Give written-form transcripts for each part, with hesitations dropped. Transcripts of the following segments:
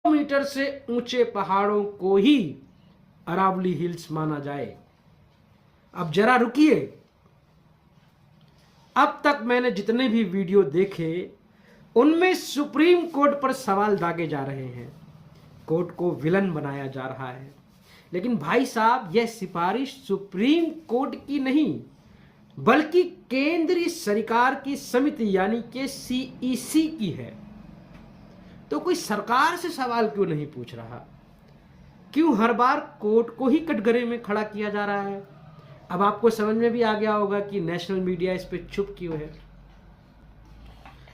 Metre से ऊंचे पहाड़ों को ही अरावली हिल्स माना जाए। अब जरा रुकिए, अब तक मैंने जितने भी वीडियो देखे उनमें सुप्रीम कोर्ट पर सवाल दागे जा रहे हैं, कोर्ट को विलन बनाया जा रहा है। लेकिन भाई साहब, यह सिफारिश सुप्रीम कोर्ट की नहीं बल्कि केंद्रीय सरकार की समिति यानी कि सीईसी की है। तो कोई सरकार से सवाल क्यों नहीं पूछ रहा? क्यों हर बार कोर्ट को ही कटघरे में खड़ा किया जा रहा है? अब आपको समझ में भी आ गया होगा कि नेशनल मीडिया इस पे चुप क्यों है।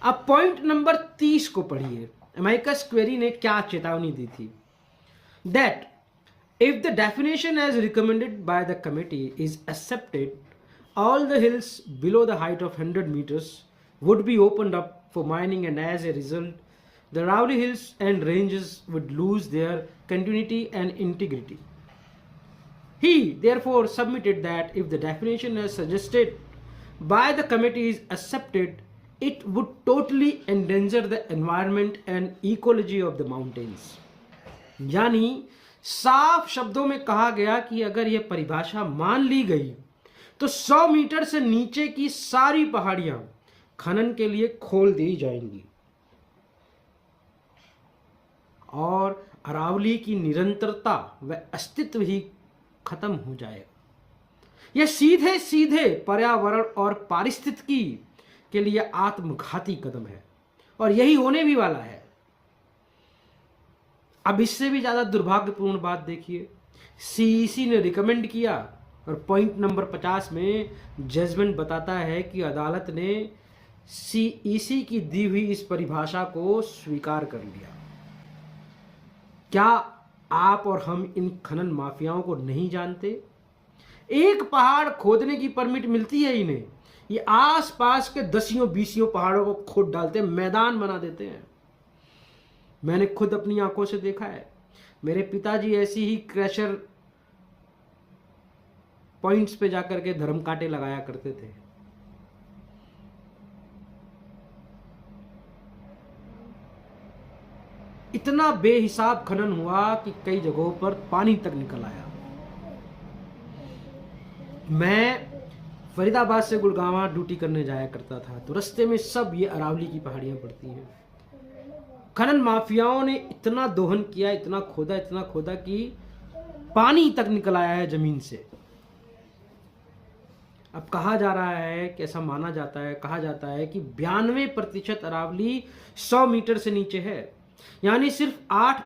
अब पॉइंट नंबर 30 को पढ़िए। अमेरिकस क्वेरी ने क्या चेतावनी दी थी? That if the definition as recommended by the committee is accepted, all the hills below the height of 100 meters would be opened up for mining, and as a result, the Aravalli Hills and ranges would lose their continuity and integrity. He therefore submitted that if the definition as suggested by the committee is accepted, it would totally endanger the environment and ecology of the mountains. यानी साफ शब्दों में कहा गया कि अगर यह परिभाषा मान ली गई तो 100 मीटर से नीचे की सारी पहाड़ियां खनन के लिए खोल दी जाएंगी और अरावली की निरंतरता व अस्तित्व ही खत्म हो जाएगा। यह सीधे सीधे पर्यावरण और पारिस्थितिकी के लिए आत्मघाती कदम है और यही होने भी वाला है। अब इससे भी ज्यादा दुर्भाग्यपूर्ण बात देखिए, सीईसी ने रिकमेंड किया और पॉइंट नंबर 50 में जजमेंट बताता है कि अदालत ने सीईसी की दी हुई इस परिभाषा को स्वीकार कर लिया। क्या आप और हम इन खनन माफियाओं को नहीं जानते? एक पहाड़ खोदने की परमिट मिलती है इन्हें, ये आसपास के दसियों बीसियों पहाड़ों को खोद डालते हैं, मैदान बना देते हैं। मैंने खुद अपनी आंखों से देखा है। मेरे पिताजी ऐसी ही क्रैशर पॉइंट्स पे जाकर के धर्म कांटे लगाया करते थे। इतना बेहिसाब खनन हुआ कि कई जगहों पर पानी तक निकल आया। मैं फरीदाबाद से गुड़गांव ड्यूटी करने जाया करता था, तो रास्ते में सब ये अरावली की पहाड़ियां पड़ती हैं। खनन माफियाओं ने इतना दोहन किया, इतना खोदा कि पानी तक निकल आया है जमीन से। अब कहा जा रहा है कि ऐसा माना जाता है, कहा जाता है कि 92% अरावली 100 मीटर से नीचे है, यानी सिर्फ 8